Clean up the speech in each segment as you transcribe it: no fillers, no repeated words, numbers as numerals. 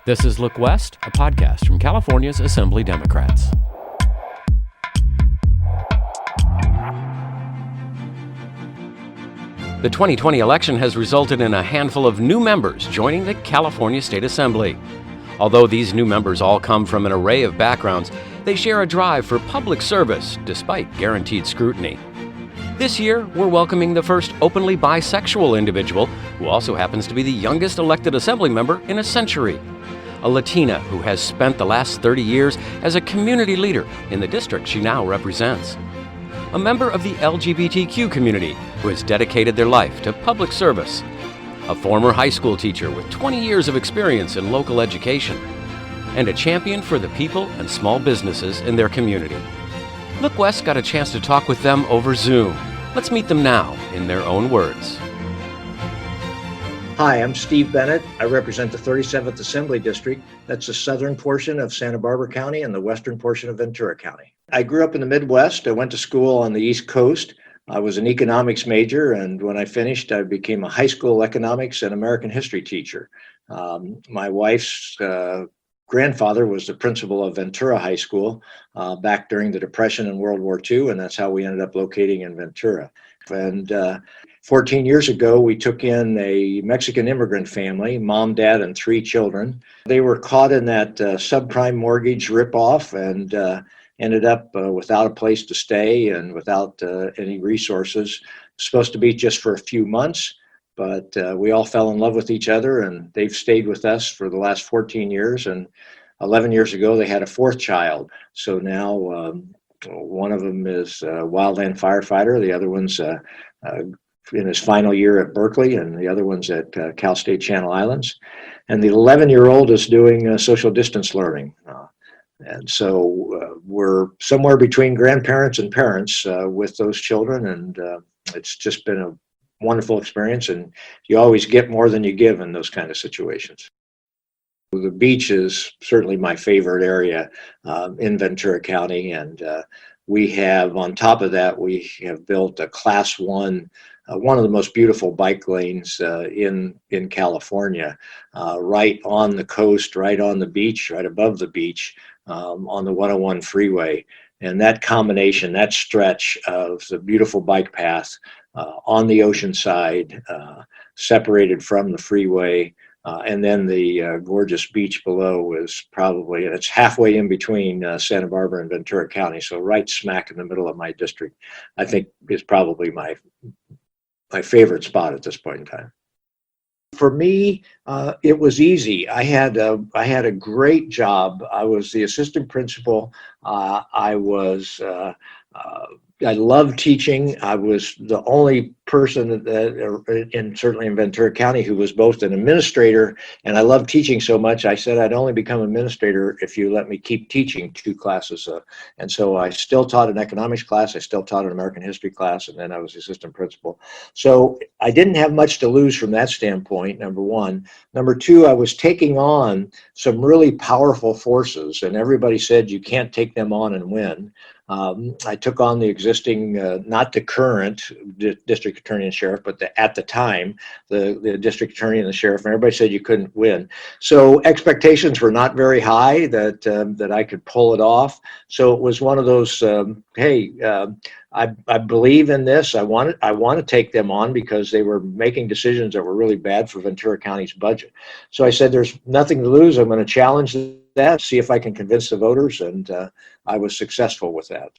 This is Look West, a podcast from California's Assembly Democrats. The 2020 election has resulted in a handful of new members joining the California State Assembly. Although these new members all come from an array of backgrounds, they share a drive for public service despite guaranteed scrutiny. This year, we're welcoming the first openly bisexual individual, who also happens to be the youngest elected Assembly member in a century. A Latina who has spent the last 30 years as a community leader in the district she now represents. A member of the LGBTQ community who has dedicated their life to public service. A former high school teacher with 20 years of experience in local education. And a champion for the people and small businesses in their community. Look West got a chance to talk with them over Zoom. Let's meet them now in their own words. Hi, I'm Steve Bennett. I represent the 37th Assembly District. That's the southern portion of Santa Barbara County and the western portion of Ventura County. I grew up in the Midwest. I went to school on the East Coast. I was an economics major, and when I finished, I became a high school economics and American history teacher. My wife's grandfather was the principal of Ventura High School back during the Depression and World War II, and that's how we ended up locating in Ventura. And 14 years ago, we took in a Mexican immigrant family, mom, dad, and 3 children. They were caught in that subprime mortgage ripoff and ended up without a place to stay and without any resources. Supposed to be just for a few months, but we all fell in love with each other, and they've stayed with us for the last 14 years. And 11 years ago, they had a 4th child. So now one of them is a wildland firefighter. The other one's in his final year at Berkeley, and the other one's at Cal State Channel Islands. And the 11-year-old is doing social distance learning. And so we're somewhere between grandparents and parents with those children, and it's just been a wonderful experience, and you always get more than you give in those kind of situations. The beach is certainly my favorite area in Ventura County, and we have, on top of that, we have built a Class 1, one of the most beautiful bike lanes in California, right on the coast, right on the beach, right above the beach, on the 101 freeway. And that combination, that stretch of the beautiful bike path on the ocean side, separated from the freeway, and then the gorgeous beach below is probably, and it's halfway in between Santa Barbara and Ventura County, so right smack in the middle of my district, I think is probably my favorite spot at this point in time. For me, it was easy. I had a great job. I was the assistant principal. I loved teaching. I was the only person certainly in Ventura County who was both an administrator, and I loved teaching so much, I said I'd only become administrator if you let me keep teaching 2 classes. And so I still taught an economics class, I still taught an American history class, and then I was the assistant principal. So I didn't have much to lose from that standpoint, number one. Number two, I was taking on some really powerful forces, and everybody said you can't take them on and win. I took on the existing, not the current district attorney and sheriff, but at the time, the district attorney and the sheriff, and everybody said you couldn't win. So expectations were not very high that I could pull it off. So it was one of those, I believe in this. I want to take them on because they were making decisions that were really bad for Ventura County's budget. So I said, there's nothing to lose. I'm going to challenge that, see if I can convince the voters, and I was successful with that.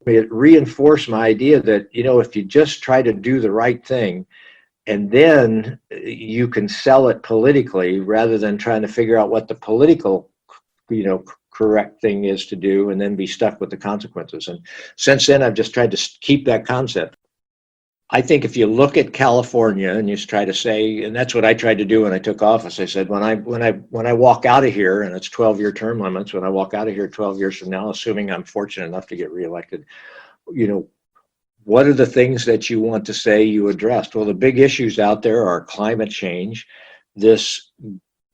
It reinforced my idea that, if you just try to do the right thing, and then you can sell it politically rather than trying to figure out what the political, correct thing is to do and then be stuck with the consequences. And since then, I've just tried to keep that concept. I think if you look at California and you try to say, and that's what I tried to do when I took office, I said, when I walk out of here, and it's 12-year term limits, when I walk out of here 12 years from now, assuming I'm fortunate enough to get reelected, what are the things that you want to say you addressed? Well, the big issues out there are climate change. This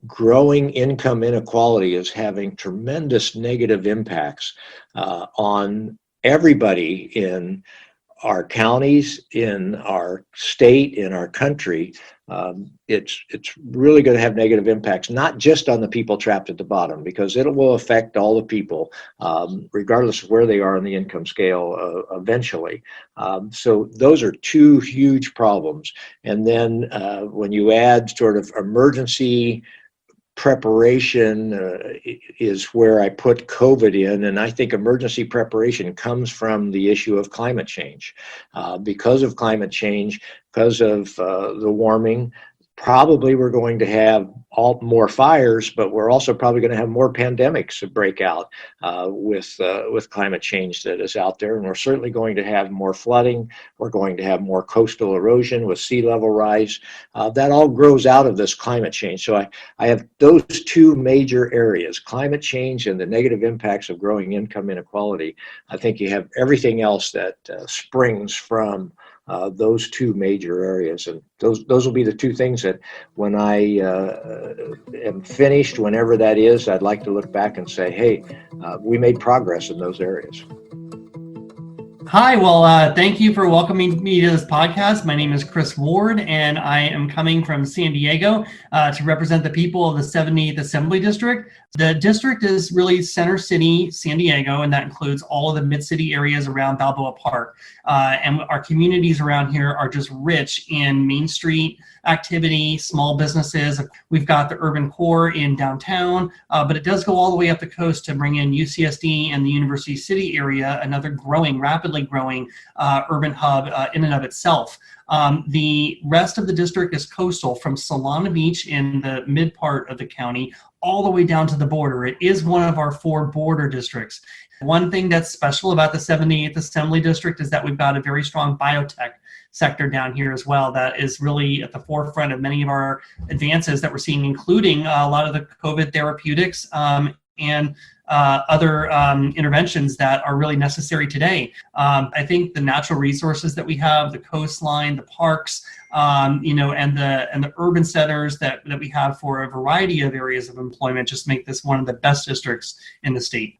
growing income inequality is having tremendous negative impacts on everybody in our counties, in our state, in our country, it's really going to have negative impacts, not just on the people trapped at the bottom, because it will affect all the people, regardless of where they are on the income scale eventually. So those are two huge problems. And then when you add sort of emergency preparation is where I put COVID in, and I think emergency preparation comes from the issue of climate change. Because of climate change, because of the warming, probably we're going to have more fires, but we're also probably going to have more pandemics break out with climate change that is out there. And we're certainly going to have more flooding. We're going to have more coastal erosion with sea level rise. That all grows out of this climate change. So I have those two major areas, climate change and the negative impacts of growing income inequality. I think you have everything else that springs from those two major areas, and those will be the two things that when I am finished, whenever that is, I'd like to look back and say, hey, we made progress in those areas. Hi, well, thank you for welcoming me to this podcast. My name is Chris Ward, and I am coming from San Diego to represent the people of the 78th Assembly District. The district is really center city San Diego, and that includes all of the mid-city areas around Balboa Park. And our communities around here are just rich in Main Street activity, small businesses. We've got the urban core in downtown, but it does go all the way up the coast to bring in UCSD and the University City area, another rapidly growing urban hub in and of itself. The rest of the district is coastal from Solana Beach in the mid part of the county all the way down to the border. It is one of our 4 border districts. One thing that's special about the 78th Assembly District is that we've got a very strong biotech sector down here as well that is really at the forefront of many of our advances that we're seeing, including a lot of the COVID therapeutics and other interventions that are really necessary today. I think the natural resources that we have, the coastline, the parks, and the urban centers that we have for a variety of areas of employment just make this one of the best districts in the state.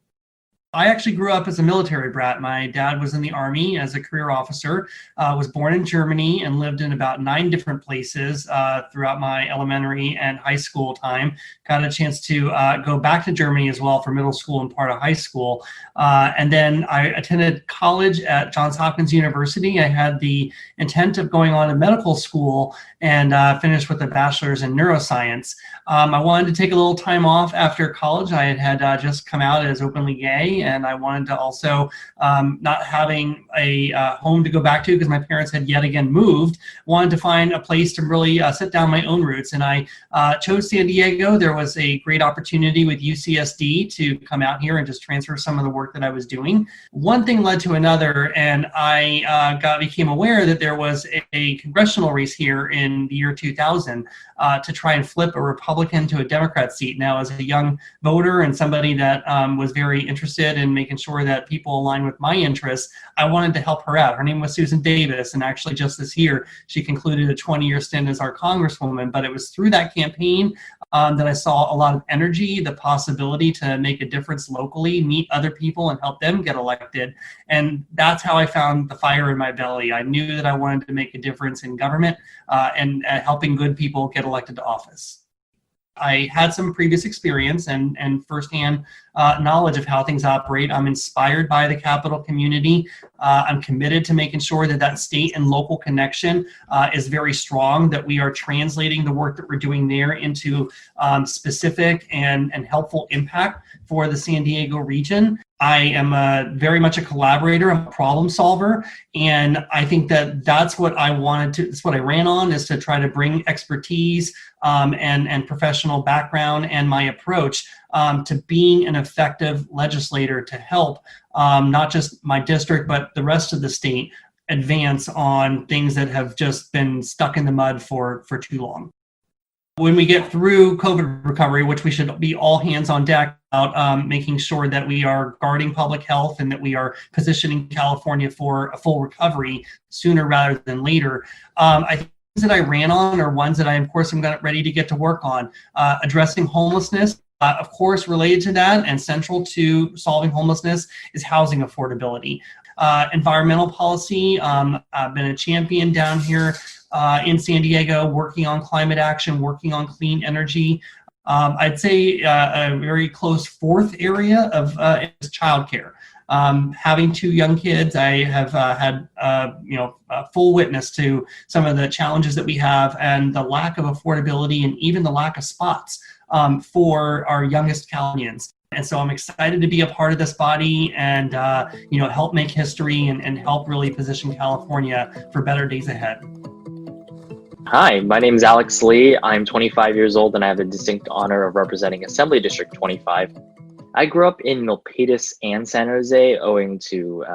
I actually grew up as a military brat. My dad was in the Army as a career officer, was born in Germany and lived in about 9 different places throughout my elementary and high school time. Got a chance to go back to Germany as well for middle school and part of high school. And then I attended college at Johns Hopkins University. I had the intent of going on to medical school and finished with a bachelor's in neuroscience. I wanted to take a little time off after college. I had just come out as openly gay, and I wanted to also, not having a home to go back to because my parents had yet again moved, wanted to find a place to really set down my own roots. And I chose San Diego. There was a great opportunity with UCSD to come out here and just transfer some of the work that I was doing. One thing led to another, and I became aware that there was a congressional race here in the year 2000 to try and flip a Republican to a Democrat seat. Now, as a young voter and somebody that was very interested in making sure that people align with my interests, I wanted to help her out. Her name was Susan Davis, and actually just this year, she concluded a 20-year stint as our congresswoman. But it was through that campaign that I saw a lot of energy, the possibility to make a difference locally, meet other people and help them get elected. And that's how I found the fire in my belly. I knew that I wanted to make a difference in government and helping good people get elected to office. I had some previous experience and firsthand knowledge of how things operate. I'm inspired by the Capitol community. I'm committed to making sure that that state and local connection is very strong, that we are translating the work that we're doing there into specific and helpful impact for the San Diego region. I am very much a collaborator. I'm a problem solver. And I think that that's what I wanted to, that's what I ran on, is to try to bring expertise and professional background and my approach to being an effective legislator to help not just my district, but the rest of the state advance on things that have just been stuck in the mud for too long. When we get through COVID recovery, which we should be all hands on deck about making sure that we are guarding public health and that we are positioning California for a full recovery sooner rather than later, I think things that I ran on are ones that I, of course, am ready to get to work on. Addressing homelessness, of course, related to that and central to solving homelessness is housing affordability. environmental policy. I've been a champion down here in San Diego, working on climate action, working on clean energy. I'd say a very close fourth area of is childcare. Having two young kids, I have had a full witness to some of the challenges that we have and the lack of affordability and even the lack of spots for our youngest Californians. And so I'm excited to be a part of this body and help make history and help really position California for better days ahead. Hi, my name is Alex Lee. I'm 25 years old and I have the distinct honor of representing Assembly District 25. I grew up in Milpitas and San Jose, owing to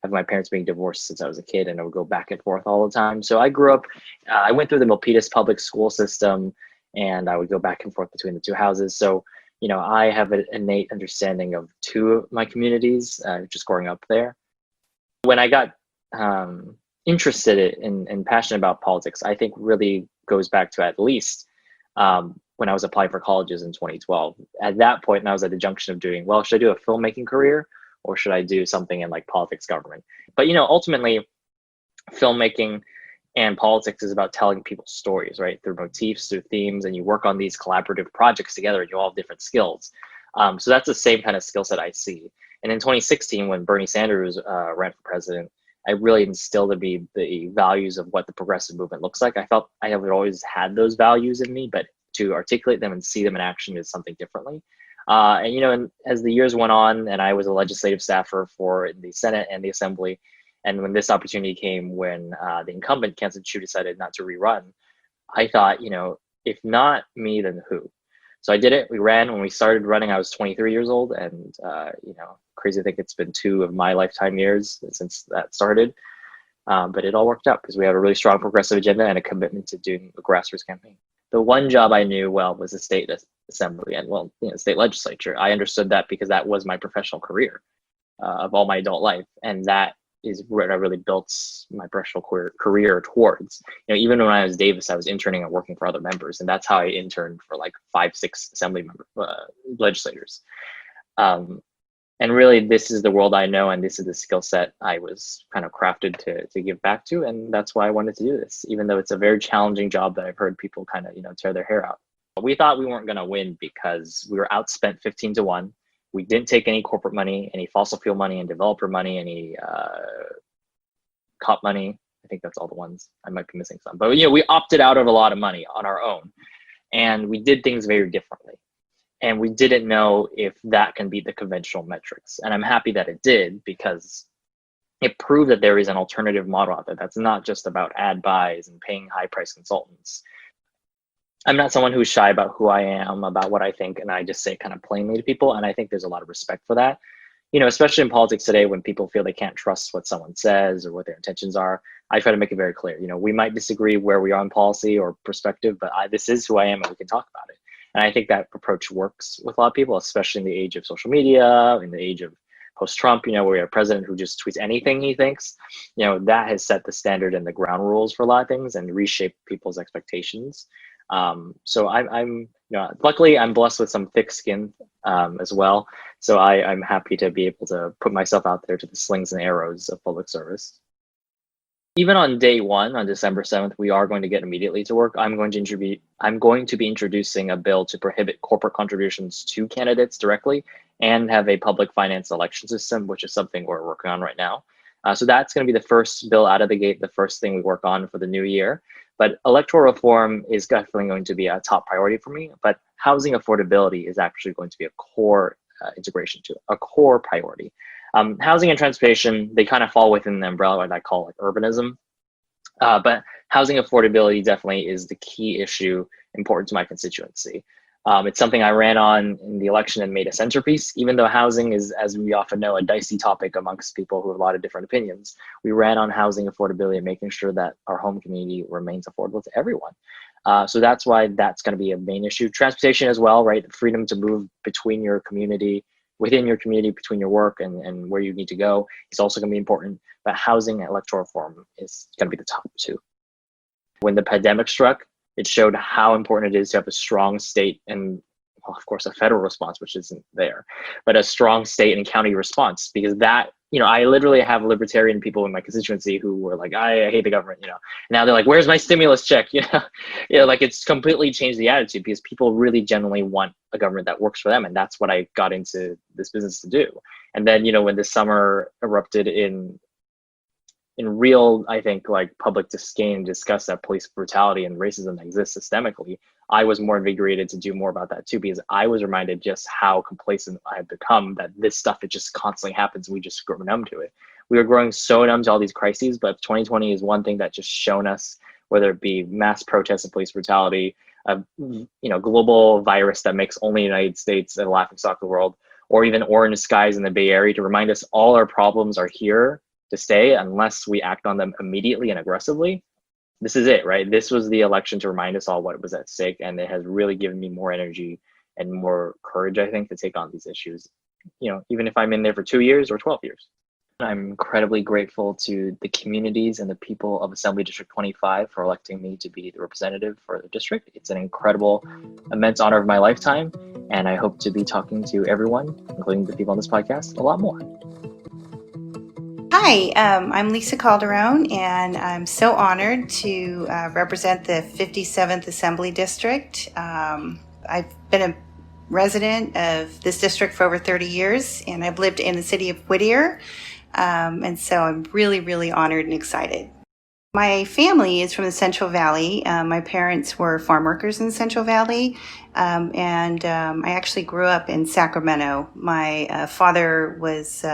having my parents being divorced since I was a kid, and I would go back and forth all the time. So I grew up, I went through the Milpitas public school system, and I would go back and forth between the two houses. So, I have an innate understanding of two of my communities, just growing up there. When I got interested in and passionate about politics, I think really goes back to at least when I was applying for colleges in 2012. At that point, I was at the junction of doing, well, should I do a filmmaking career or should I do something in like politics, government? But, ultimately, filmmaking and politics is about telling people stories, right? Through motifs, through themes, and you work on these collaborative projects together and you all have different skills. So that's the same kind of skill set I see. And in 2016, when Bernie Sanders ran for president, I really instilled in me the values of what the progressive movement looks like. I felt I have always had those values in me, but to articulate them and see them in action is something differently. And as the years went on, and I was a legislative staffer for the Senate and the Assembly, and when this opportunity came, when the incumbent Kansas Chu decided not to rerun, I thought, if not me, then who? So I did it. We ran. When we started running, I was 23 years old, and crazy to think it's been 2 of my lifetime years since that started. But it all worked out because we have a really strong progressive agenda and a commitment to doing a grassroots campaign. The one job I knew well was the state assembly and state legislature. I understood that because that was my professional career of all my adult life, and that is what I really built my professional career towards. Even when I was Davis, I was interning and working for other members, and that's how I interned for like 5-6 assembly legislators. And really, this is the world I know, and this is the skill set I was kind of crafted to give back to, and that's why I wanted to do this, even though it's a very challenging job that I've heard people kind of tear their hair out. We thought we weren't going to win because we were outspent 15-1. We didn't take any corporate money, any fossil fuel money, and developer money, any COP money. I think that's all the ones. I might be missing some, but we opted out of a lot of money on our own, and we did things very differently. And we didn't know if that can beat the conventional metrics. And I'm happy that it did, because it proved that there is an alternative model out there that's not just about ad buys and paying high price consultants. I'm not someone who's shy about who I am, about what I think, and I just say kind of plainly to people. And I think there's a lot of respect for that. Especially in politics today, when people feel they can't trust what someone says or what their intentions are, I try to make it very clear. We might disagree where we are in policy or perspective, but this is who I am and we can talk about it. And I think that approach works with a lot of people, especially in the age of social media, in the age of post-Trump, where we have a president who just tweets anything he thinks. That has set the standard and the ground rules for a lot of things and reshaped people's expectations. So I'm luckily I'm blessed with some thick skin as well. So I'm happy to be able to put myself out there to the slings and arrows of public service. Even on day one, on December 7th, we are going to get immediately to work. I'm going to be introducing a bill to prohibit corporate contributions to candidates directly and have a public finance election system, which is something we're working on right now. So that's going to be the first bill out of the gate, the first thing we work on for the new year. But electoral reform is definitely going to be a top priority for me. But housing affordability is actually going to be a core integration to a core priority. Housing and transportation, they kind of fall within the umbrella what I call like urbanism. But housing affordability definitely is the key issue important to my constituency. It's something I ran on in the election and made a centerpiece, even though housing is, as we often know, a dicey topic amongst people who have a lot of different opinions. We ran on housing affordability and making sure that our home community remains affordable to everyone. So that's why that's going to be a main issue. Transportation as well, right? The freedom to move between your community, within your community, between your work and where you need to go is also going to be important. But housing and electoral reform is going to be the top 2. When the pandemic struck, it showed how important it is to have a strong state and of course, a federal response, which isn't there, but a strong state and county response, because that, I literally have libertarian people in my constituency who were like, I hate the government, now they're like, where's my stimulus check? Like it's completely changed the attitude, because people really genuinely want a government that works for them. And that's what I got into this business to do. And then, when this summer erupted in real, I think, like public disdain, discuss that police brutality and racism that exists systemically, I was more invigorated to do more about that too, because I was reminded just how complacent I had become, that this stuff, it just constantly happens. We just grow numb to it. We were growing so numb to all these crises, but 2020 is one thing that just shown us, whether it be mass protests and police brutality, a global virus that makes only the United States a laughingstock of the world, or even orange skies in the Bay Area, to remind us all our problems are here to stay unless we act on them immediately and aggressively. This is it, right? This was the election to remind us all what was at stake, and it has really given me more energy and more courage, I think, to take on these issues, even if I'm in there for 2 years or 12 years. I'm incredibly grateful to the communities and the people of Assembly District 25 for electing me to be the representative for the district. It's an incredible, immense honor of my lifetime, and I hope to be talking to everyone, including the people on this podcast, a lot more. Hi, I'm Lisa Calderon, and I'm so honored to represent the 57th Assembly District. I've been a resident of this district for over 30 years, and I've lived in the city of Whittier, and so I'm really, really honored and excited. My family is from the Central Valley. My parents were farm workers in the Central Valley, and I actually grew up in Sacramento. My father was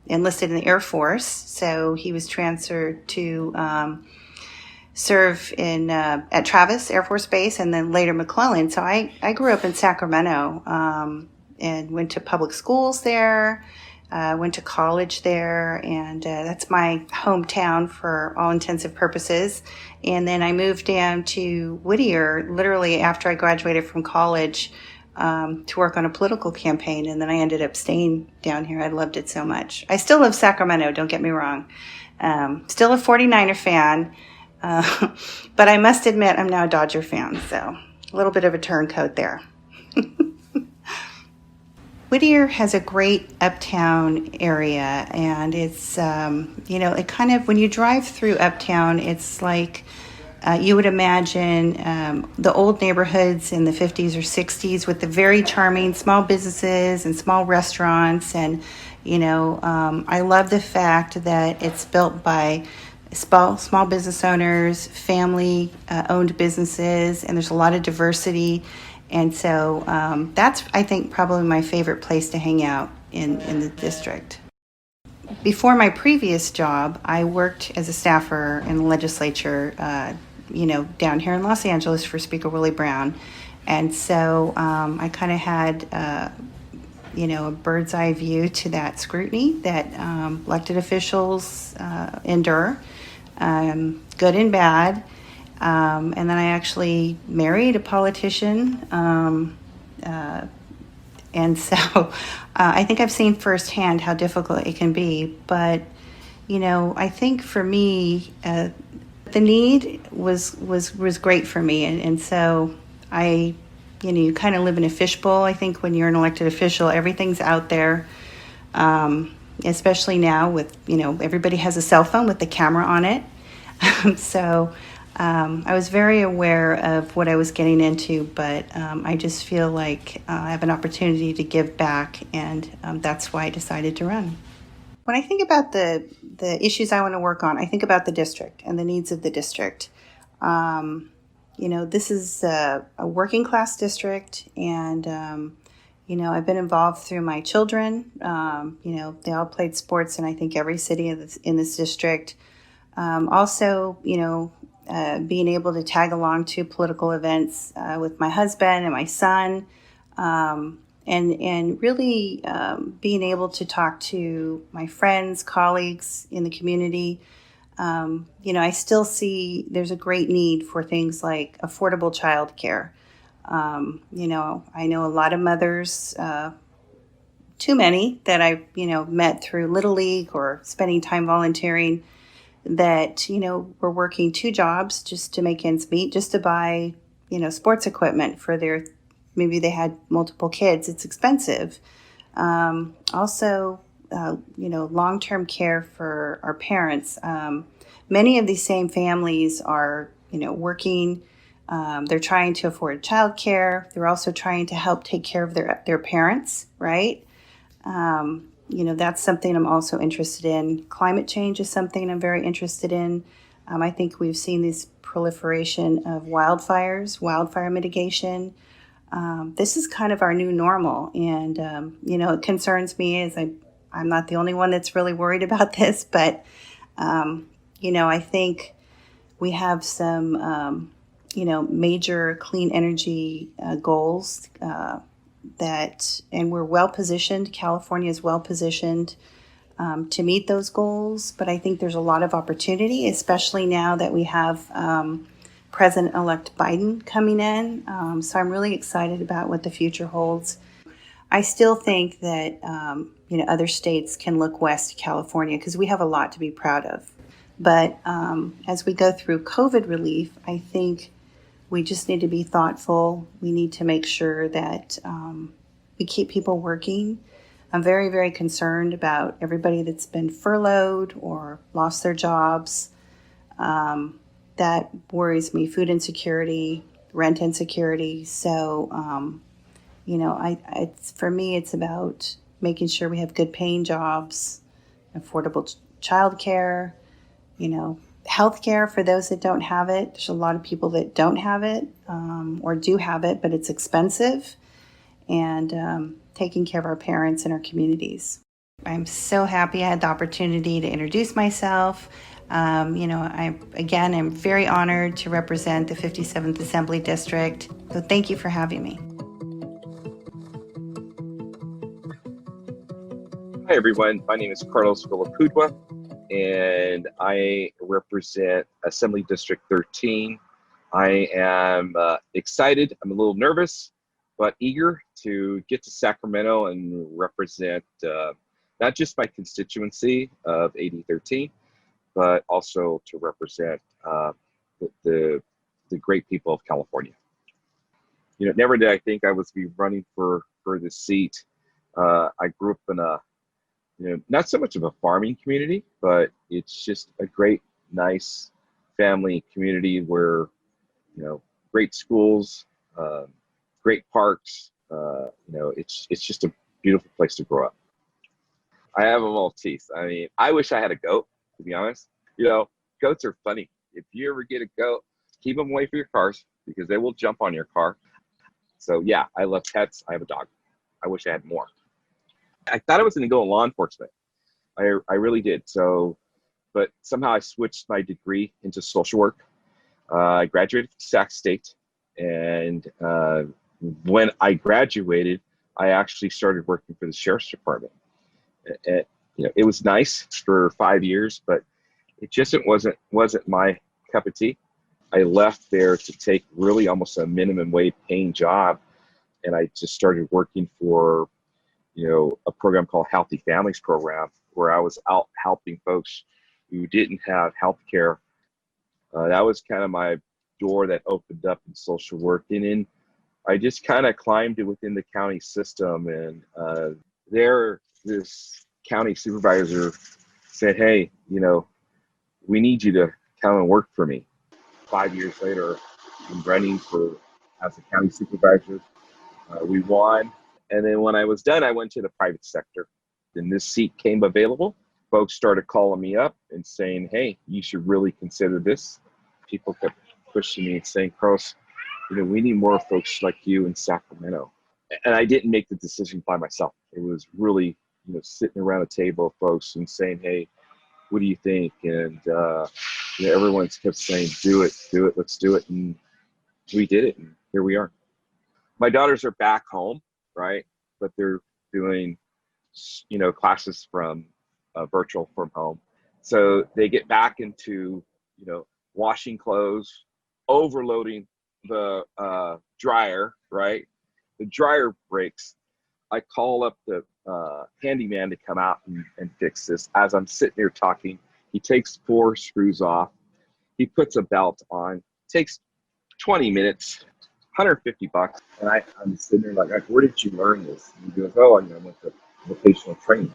enlisted in the Air Force, so he was transferred to serve in at Travis Air Force Base, and then later McClellan. So I grew up in Sacramento and went to public schools there, went to college there, and that's my hometown for all intensive purposes. And then I moved down to Whittier literally after I graduated from college to work on a political campaign, and then I ended up staying down here. I loved it so much. I still love Sacramento, don't get me wrong. Still a 49er fan, but I must admit I'm now a Dodger fan, so a little bit of a turncoat there. Whittier has a great uptown area, and it's, it kind of, when you drive through uptown, it's like you would imagine the old neighborhoods in the 50s or 60s with the very charming small businesses and small restaurants. And, I love the fact that it's built by small business owners, family owned businesses, and there's a lot of diversity. And so that's, I think, probably my favorite place to hang out in the district. Before my previous job, I worked as a staffer in the legislature, down here in Los Angeles for Speaker Willie Brown. And so I kind of had, a bird's eye view to that scrutiny that elected officials endure, good and bad. And then I actually married a politician. And so I think I've seen firsthand how difficult it can be. But, I think for me, the need was great for me. And so you kind of live in a fishbowl. I think when you're an elected official, everything's out there, especially now with, everybody has a cell phone with the camera on it. So I was very aware of what I was getting into, but I just feel like I have an opportunity to give back, and that's why I decided to run. When I think about the issues I want to work on, I think about the district and the needs of the district. This is a working class district, and I've been involved through my children. They all played sports in I think every city in this district. Also, being able to tag along to political events with my husband and my son, and really being able to talk to my friends, colleagues in the community. I still see there's a great need for things like affordable childcare. I know a lot of mothers, too many that I, met through Little League or spending time volunteering, that, were working 2 jobs just to make ends meet, just to buy, sports equipment for their maybe they had multiple kids. It's expensive. Also, long-term care for our parents. Many of these same families are, working. They're trying to afford childcare. They're also trying to help take care of their parents, right? That's something I'm also interested in. Climate change is something I'm very interested in. I think we've seen this proliferation of wildfires, wildfire mitigation. This is kind of our new normal, and it concerns me as I'm not the only one that's really worried about this, but I think we have some major clean energy goals and we're well positioned. California is well positioned to meet those goals, but I think there's a lot of opportunity, especially now that we have President-elect Biden coming in. So I'm really excited about what the future holds. I still think that other states can look west to California because we have a lot to be proud of. But as we go through COVID relief, I think we just need to be thoughtful. We need to make sure that we keep people working. I'm very, very concerned about everybody that's been furloughed or lost their jobs. That worries me. Food insecurity, rent insecurity. So, for me, it's about making sure we have good paying jobs, affordable childcare, healthcare for those that don't have it. There's a lot of people that don't have it or do have it, but it's expensive. And taking care of our parents and our communities. I'm so happy I had the opportunity to introduce myself. I'm very honored to represent the 57th Assembly District. So thank you for having me. Hi, everyone. My name is Carlos Villapudua, and I represent Assembly District 13. I am excited. I'm a little nervous, but eager to get to Sacramento and represent not just my constituency of AD 13, but also to represent the great people of California. Never did I think I was be running for this seat. I grew up in a not so much of a farming community, but it's just a great, nice family community where great schools, great parks. It's just a beautiful place to grow up. I have a Maltese. I mean, I wish I had a goat, to be honest. Goats are funny. If you ever get a goat, keep them away from your cars because they will jump on your car. So yeah, I love pets. I have a dog. I wish I had more. I thought I was going to go in law enforcement. I really did. But somehow I switched my degree into social work. I graduated from Sac State, and when I graduated, I actually started working for the sheriff's department. It was nice for 5 years, but it just wasn't my cup of tea. I left there to take really almost a minimum wage paying job, and I just started working for a program called Healthy Families Program, where I was out helping folks who didn't have health care. That was kind of my door that opened up in social work. And then I just kind of climbed it within the county system. And this county supervisor said, hey, we need you to come and work for me. 5 years later, I'm running as a county supervisor. We won. And then when I was done, I went to the private sector. Then this seat came available. Folks started calling me up and saying, hey, you should really consider this. People kept pushing me and saying, Carlos, we need more folks like you in Sacramento. And I didn't make the decision by myself. It was really, sitting around a table of folks and saying, hey, what do you think? And everyone kept saying, do it, let's do it. And we did it, and here we are. My daughters are back home, right? But they're doing, classes from virtual from home. So they get back into, washing clothes, overloading the dryer, right? The dryer breaks. I call up the handyman to come out and fix this. As I'm sitting here talking, he takes 4 screws off. He puts a belt on. Takes 20 minutes. $150. And I'm sitting there like, where did you learn this? And he goes, oh, I went to vocational training.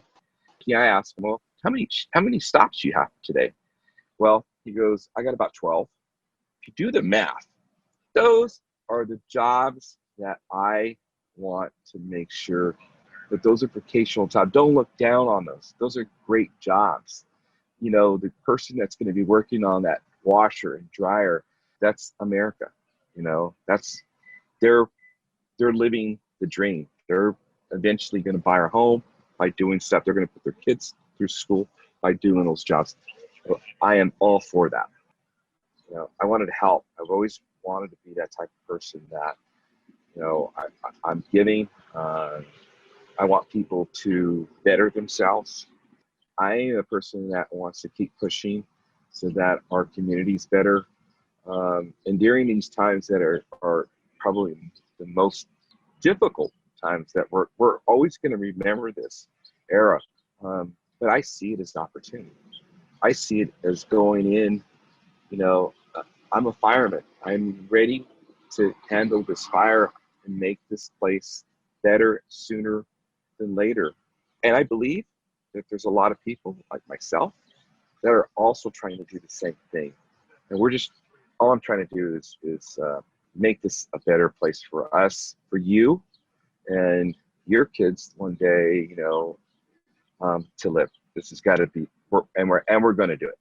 Yeah, I asked him, well, how many stops do you have today? Well, he goes, I got about 12. If you do the math, those are the jobs that I want to make sure that those are vocational jobs. Don't look down on those. Those are great jobs. The person that's going to be working on that washer and dryer, that's America. They're living the dream. They're eventually going to buy a home by doing stuff. They're going to put their kids through school by doing those jobs. So I am all for that. I wanted to help. I've always wanted to be that type of person that, I'm giving. I want people to better themselves. I am a person that wants to keep pushing so that our community's better. And during these times that are probably the most difficult times, that we're always going to remember this era. But I see it as an opportunity. I see it as going in, I'm a fireman. I'm ready to handle this fire and make this place better sooner than later. And I believe that there's a lot of people like myself that are also trying to do the same thing. And all I'm trying to do is make this a better place for us, for you, and your kids one day, to live. This has got to be, we're going to do it.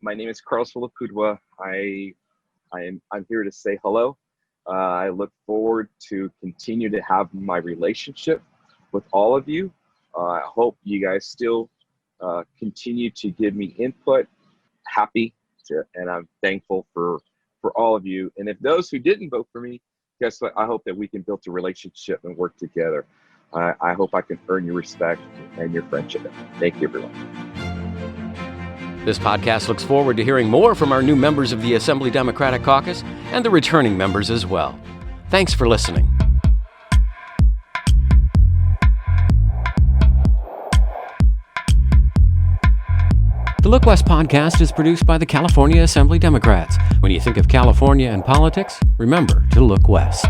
My name is Carlos Villapudua. I'm here to say hello. I look forward to continue to have my relationship with all of you. I hope you guys still continue to give me input. And I'm thankful for all of you. And if those who didn't vote for me, guess what? I hope that we can build a relationship and work together. I hope I can earn your respect and your friendship. Thank you, everyone. This podcast looks forward to hearing more from our new members of the Assembly Democratic Caucus and the returning members as well. Thanks for listening. The Look West podcast is produced by the California Assembly Democrats. When you think of California and politics, remember to look west.